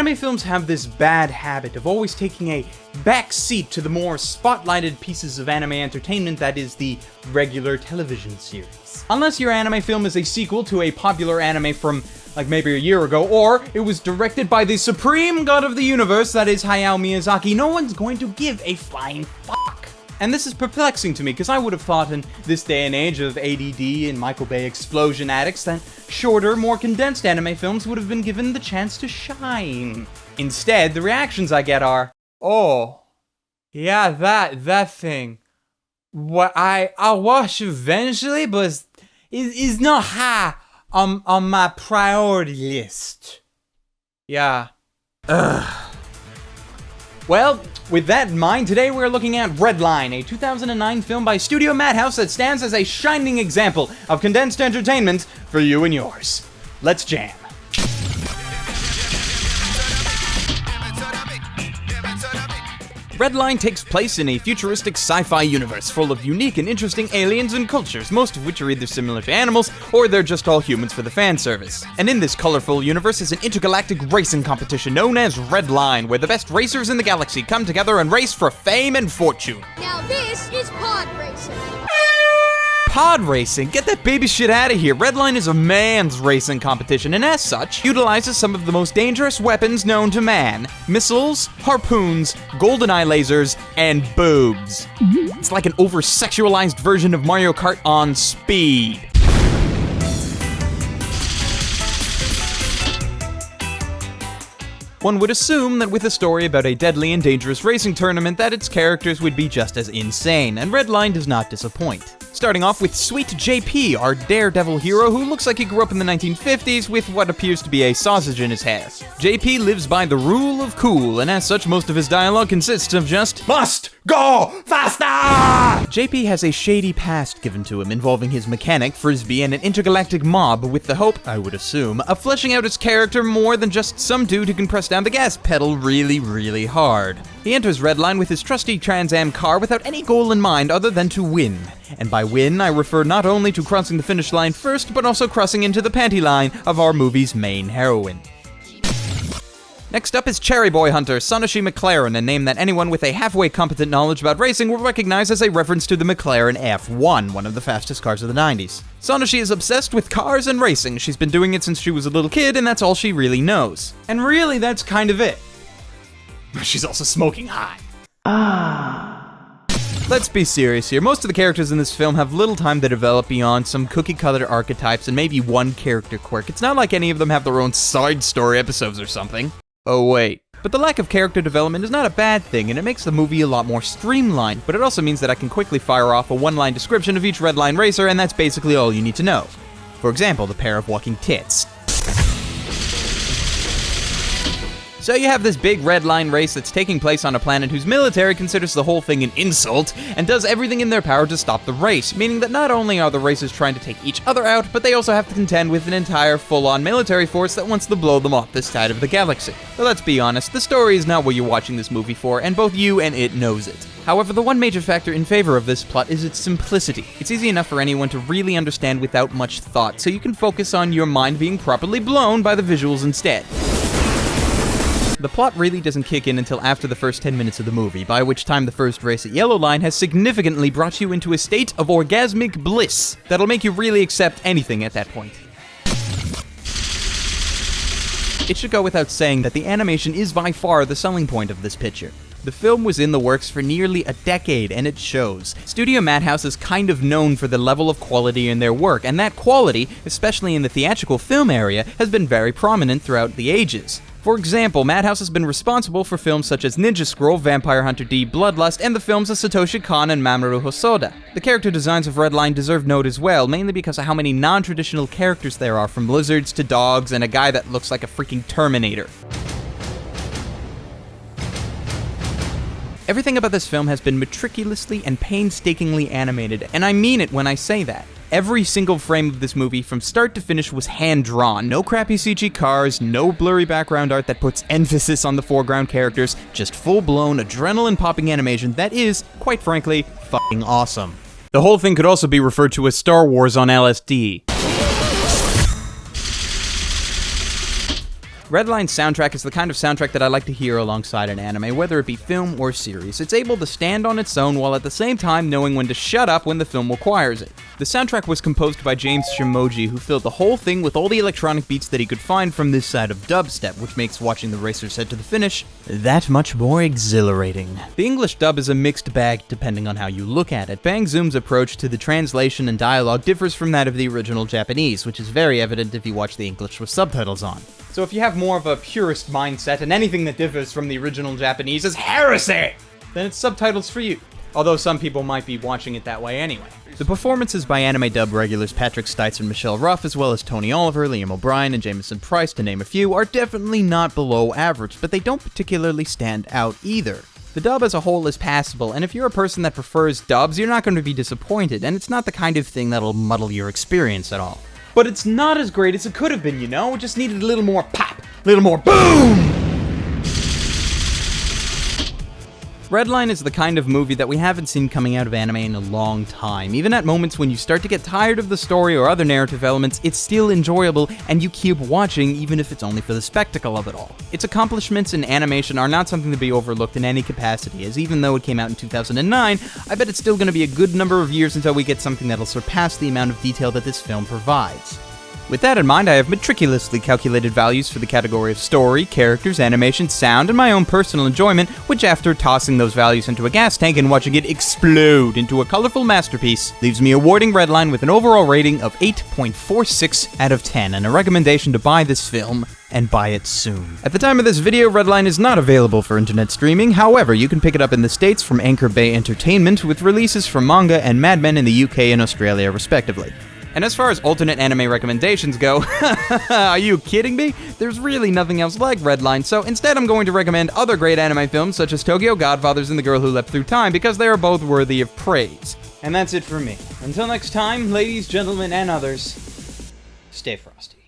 Anime films have this bad habit of always taking a back seat to the more spotlighted pieces of anime entertainment that is the regular television series. Unless your anime film is a sequel to a popular anime from like maybe a year ago, or it was directed by the supreme god of the universe, that is Hayao Miyazaki, no one's going to give a flying fuck. And this is perplexing to me, because I would have thought in this day and age of ADD and Michael Bay explosion addicts that shorter, more condensed anime films would have been given the chance to shine. Instead, the reactions I get are, oh, yeah, that thing. What I'll watch eventually, but is not high on my priority list. Yeah. Ugh. Well, with that in mind, today we're looking at Redline, a 2009 film by Studio Madhouse that stands as a shining example of condensed entertainment for you and yours. Let's jam. Redline takes place in a futuristic sci-fi universe full of unique and interesting aliens and cultures, most of which are either similar to animals, or they're just all humans for the fan service. And in this colorful universe is an intergalactic racing competition known as Redline, where the best racers in the galaxy come together and race for fame and fortune. Now this is pod racing. Pod racing? Get that baby shit out of here. Redline is a man's racing competition, and as such, utilizes some of the most dangerous weapons known to man. Missiles, harpoons, goldeneye lasers, and boobs. It's like an over-sexualized version of Mario Kart on speed. One would assume that with a story about a deadly and dangerous racing tournament that its characters would be just as insane, and Redline does not disappoint. Starting off with Sweet JP, our daredevil hero who looks like he grew up in the 1950s with what appears to be a sausage in his hair. JP lives by the rule of cool, and as such most of his dialogue consists of just must go faster! JP has a shady past given to him involving his mechanic, Frisbee, and an intergalactic mob with the hope, I would assume, of fleshing out his character more than just some dude who can press down the gas pedal really, really hard. He enters Redline with his trusty Trans Am car without any goal in mind other than to win. And by win, I refer not only to crossing the finish line first, but also crossing into the panty line of our movie's main heroine. Next up is Cherry Boy Hunter, Sonoshi McLaren, a name that anyone with a halfway competent knowledge about racing will recognize as a reference to the McLaren F1, one of the fastest cars of the 90s. Sonoshi is obsessed with cars and racing. She's been doing it since she was a little kid, and that's all she really knows. And really, that's kind of it. She's also smoking hot. Let's be serious here. Most of the characters in this film have little time to develop beyond some cookie-cutter archetypes and maybe one character quirk. It's not like any of them have their own side story episodes or something. Oh wait. But the lack of character development is not a bad thing, and it makes the movie a lot more streamlined, but it also means that I can quickly fire off a one-line description of each Redline racer, and that's basically all you need to know. For example, the pair of walking tits. So you have this big Redline race that's taking place on a planet whose military considers the whole thing an insult and does everything in their power to stop the race, meaning that not only are the racers trying to take each other out, but they also have to contend with an entire full-on military force that wants to blow them off this side of the galaxy. But let's be honest, the story is not what you're watching this movie for, and both you and it knows it. However, the one major factor in favor of this plot is its simplicity. It's easy enough for anyone to really understand without much thought, so you can focus on your mind being properly blown by the visuals instead. The plot really doesn't kick in until after the first 10 minutes of the movie, by which time the first race at Yellow Line has significantly brought you into a state of orgasmic bliss that'll make you really accept anything at that point. It should go without saying that the animation is by far the selling point of this picture. The film was in the works for nearly a decade, and it shows. Studio Madhouse is kind of known for the level of quality in their work, and that quality, especially in the theatrical film area, has been very prominent throughout the ages. For example, Madhouse has been responsible for films such as Ninja Scroll, Vampire Hunter D, Bloodlust, and the films of Satoshi Kon and Mamoru Hosoda. The character designs of Redline deserve note as well, mainly because of how many non-traditional characters there are, from lizards to dogs and a guy that looks like a freaking Terminator. Everything about this film has been meticulously and painstakingly animated, and I mean it when I say that. Every single frame of this movie from start to finish was hand-drawn. No crappy CG cars, no blurry background art that puts emphasis on the foreground characters, just full-blown adrenaline-popping animation that is, quite frankly, fucking awesome. The whole thing could also be referred to as Star Wars on LSD. Redline's soundtrack is the kind of soundtrack that I like to hear alongside an anime, whether it be film or series. It's able to stand on its own while at the same time knowing when to shut up when the film requires it. The soundtrack was composed by James Shimoji, who filled the whole thing with all the electronic beats that he could find from this side of dubstep, which makes watching the racers head to the finish that much more exhilarating. The English dub is a mixed bag depending on how you look at it. Bang Zoom's approach to the translation and dialogue differs from that of the original Japanese, which is very evident if you watch the English with subtitles on. So if you have more of a purist mindset and anything that differs from the original Japanese is heresy, then it's subtitles for you. Although some people might be watching it that way anyway. The performances by anime dub regulars Patrick Stites and Michelle Ruff, as well as Tony Oliver, Liam O'Brien, and Jameson Price, to name a few, are definitely not below average, but they don't particularly stand out either. The dub as a whole is passable, and if you're a person that prefers dubs, you're not going to be disappointed, and it's not the kind of thing that'll muddle your experience at all. But it's not as great as it could have been, you know? It just needed a little more pop, a little more boom! Redline is the kind of movie that we haven't seen coming out of anime in a long time. Even at moments when you start to get tired of the story or other narrative elements, it's still enjoyable and you keep watching even if it's only for the spectacle of it all. Its accomplishments in animation are not something to be overlooked in any capacity, as even though it came out in 2009, I bet it's still going to be a good number of years until we get something that'll surpass the amount of detail that this film provides. With that in mind, I have meticulously calculated values for the category of story, characters, animation, sound, and my own personal enjoyment, which after tossing those values into a gas tank and watching it explode into a colorful masterpiece, leaves me awarding Redline with an overall rating of 8.46 out of 10, and a recommendation to buy this film, and buy it soon. At the time of this video, Redline is not available for internet streaming, however, you can pick it up in the States from Anchor Bay Entertainment, with releases from Manga and Mad Men in the UK and Australia, respectively. And as far as alternate anime recommendations go, are you kidding me? There's really nothing else like Redline, so instead I'm going to recommend other great anime films such as Tokyo Godfathers and The Girl Who Leapt Through Time because they are both worthy of praise. And that's it for me. Until next time, ladies, gentlemen, and others, stay frosty.